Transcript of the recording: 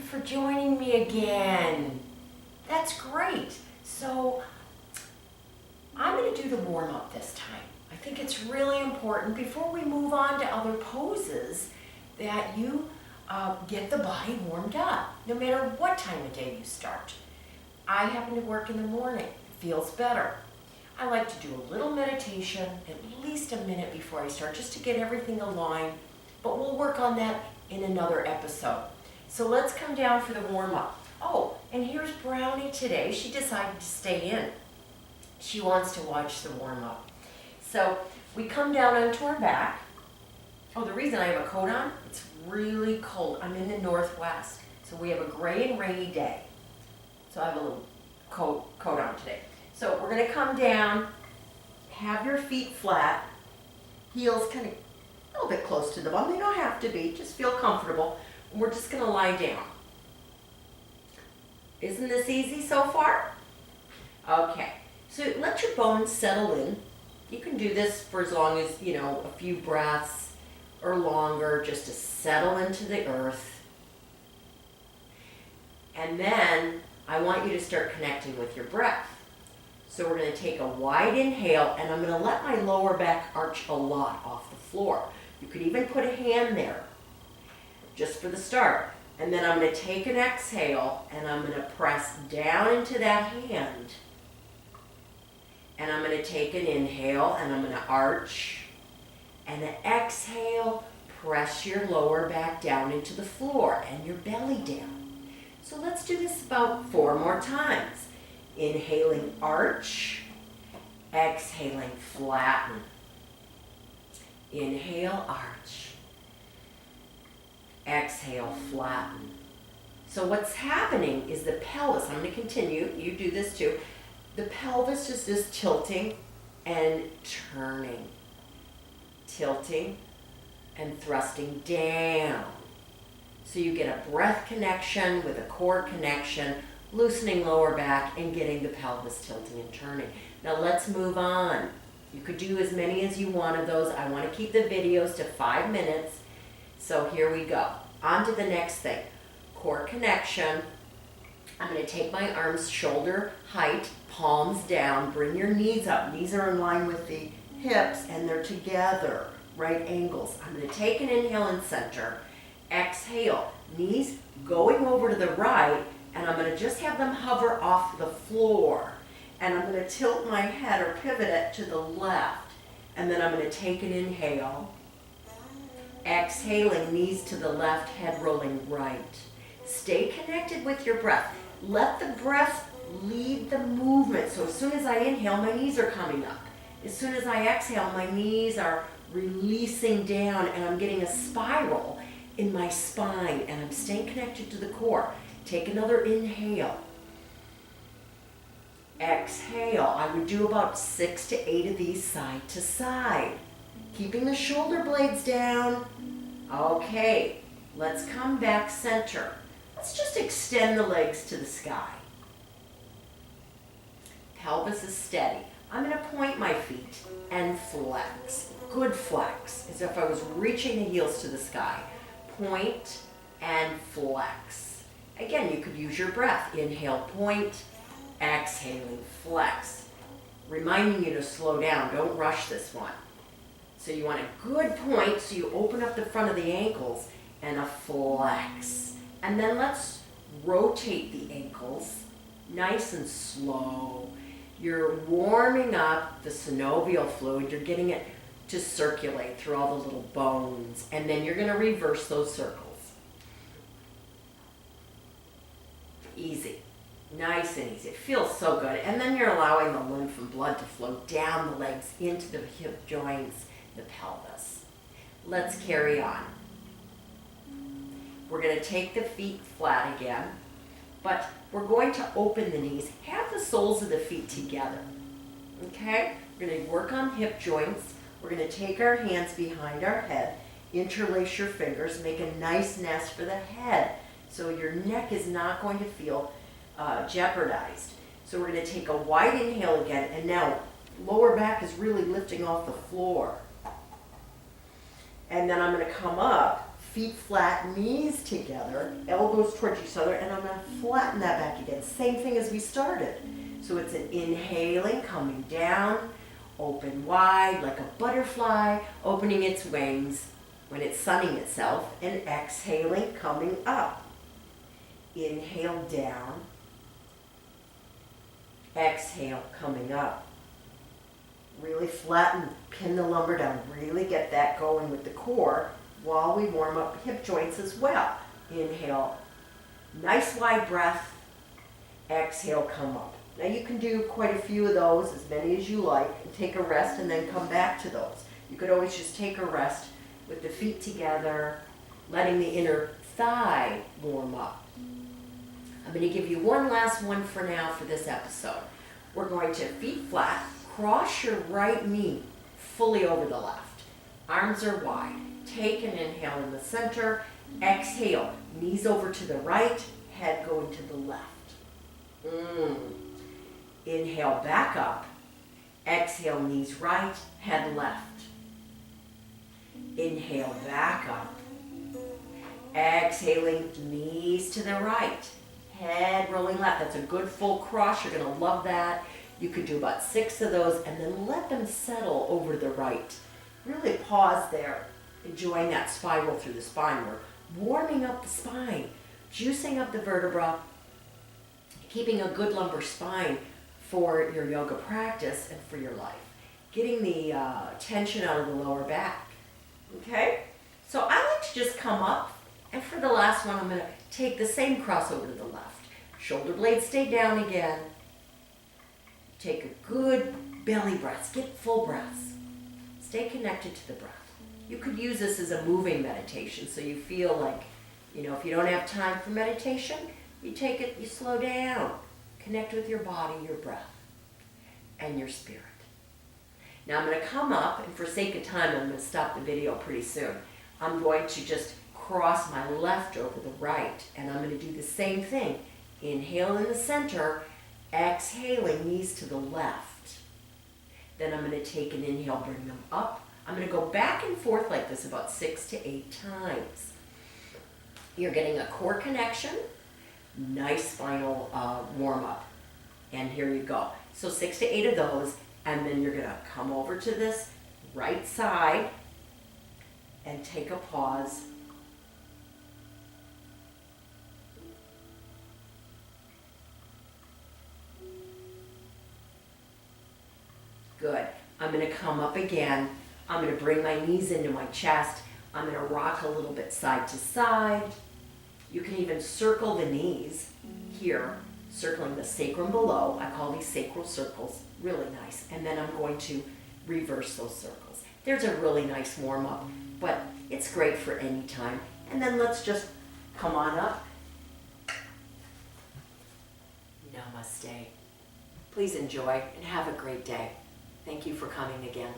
for joining me again. That's great. So I'm going to do the warm-up this time. I think it's really important before we move on to other poses that you get the body warmed up, no matter what time of day you start. I happen to work in the morning. It feels better. I like to do a little meditation, at least a minute before I start, just to get everything aligned, but we'll work on that in another episode. So let's come down for the warm-up. Oh, and here's Brownie today. She decided to stay in. She wants to watch the warm-up. So we come down onto our back. Oh, the reason I have a coat on, it's really cold. I'm in the Northwest, so we have a gray and rainy day. So I have a little coat on today. So we're going to come down, have your feet flat, heels kind of a little bit close to the bum. They don't have to be, just feel comfortable. We're just going to lie down. Isn't this easy so far? Okay, so let your bones settle in. You can do this for as long as, a few breaths or longer, just to settle into the earth. And then I want you to start connecting with your breath. So we're going to take a wide inhale, and I'm going to let my lower back arch a lot off the floor. You could even put a hand there, just for the start. And then I'm going to take an exhale, and I'm going to press down into that hand. And I'm going to take an inhale, and I'm going to arch. And an exhale, press your lower back down into the floor and your belly down. So let's do this about 4 more times. Inhaling, arch. Exhaling, flatten. Inhale, arch. Exhale, flatten. So what's happening is the pelvis, I'm going to continue, you do this too, the pelvis just is tilting and turning. Tilting and thrusting down. So you get a breath connection with a core connection, loosening lower back and getting the pelvis tilting and turning. Now let's move on. You could do as many as you want of those. I want to keep the videos to 5 minutes. So here we go. On to the next thing. Core connection. I'm going to take my arms shoulder height, palms down, bring your knees up. Knees are in line with the hips and they're together, right angles. I'm going to take an inhale and center. Exhale, knees going over to the right, and I'm going to just have them hover off the floor. And I'm going to tilt my head or pivot it to the left. And then I'm going to take an inhale. Exhaling, knees to the left, head rolling right. Stay connected with your breath. Let the breath lead the movement. So as soon as I inhale, my knees are coming up. As soon as I exhale, my knees are releasing down and I'm getting a spiral in my spine and I'm staying connected to the core. Take another inhale. Exhale. I would do about 6 to 8 of these side to side. Keeping the shoulder blades down. Okay, let's come back center. Let's just extend the legs to the sky. Pelvis is steady. I'm going to point my feet and flex. Good flex, as if I was reaching the heels to the sky. Point and flex. Again, you could use your breath. Inhale, point. Exhaling, flex. Reminding you to slow down. Don't rush this one. So you want a good point, so you open up the front of the ankles and a flex. And then let's rotate the ankles nice and slow. You're warming up the synovial fluid. You're getting it to circulate through all the little bones. And then you're going to reverse those circles. Easy. Nice and easy. It feels so good. And then you're allowing the lymph and blood to flow down the legs into the hip joints, the pelvis. Let's carry on. We're going to take the feet flat again, but we're going to open the knees. Have the soles of the feet together. Okay? We're going to work on hip joints. We're going to take our hands behind our head, interlace your fingers, make a nice nest for the head so your neck is not going to feel jeopardized. So we're going to take a wide inhale again, and now lower back is really lifting off the floor. And then I'm going to come up, Feet flat, knees together, elbows towards each other, and I'm going to flatten that back again. Same thing as we started. So it's an inhaling, coming down, open wide like a butterfly, opening its wings when it's sunning itself, and exhaling, coming up. Inhale down, exhale, coming up. Really flatten, pin the lumbar down, really get that going with the core while we warm up hip joints as well. Inhale, nice wide breath, exhale, come up. Now you can do quite a few of those, as many as you like, and take a rest and then come back to those. You could always just take a rest with the feet together, letting the inner thigh warm up. I'm going to give you one last one for now for this episode. We're going to feet flat, cross your right knee fully over the left. Arms are wide. Take an inhale in the center. Exhale, knees over to the right, head going to the left. Inhale, back up. Exhale, knees right, head left. Inhale, back up. Exhaling, knees to the right, head rolling left. That's a good full cross. You're going to love that. You could do about 6 of those and then let them settle over the right. Really pause there, enjoying that spiral through the spine. We're warming up the spine, juicing up the vertebra, keeping a good lumbar spine for your yoga practice and for your life. Getting the tension out of the lower back. Okay? So I like to just come up, and for the last one, I'm going to take the same crossover to the left. Shoulder blades stay down again. Take a good belly breath. Get full breaths. Stay connected to the breath. You could use this as a moving meditation, so you feel like, if you don't have time for meditation, you take it, you slow down. Connect with your body, your breath, and your spirit. Now I'm going to come up, and for sake of time, I'm going to stop the video pretty soon. I'm going to just cross my left over the right, and I'm going to do the same thing. Inhale in the center, exhaling, knees to the left. Then I'm going to take an inhale, bring them up. I'm going to go back and forth like this about 6 to 8 times. You're getting a core connection, nice spinal warm up. And here you go. So 6 to 8 of those, and then you're going to come over to this right side and take a pause. Good. I'm going to come up again. I'm going to bring my knees into my chest. I'm going to rock a little bit side to side. You can even circle the knees here, circling the sacrum below. I call these sacral circles. Really nice. And then I'm going to reverse those circles. There's a really nice warm-up, but it's great for any time. And then let's just come on up. Namaste. Please enjoy and have a great day. Thank you for coming again.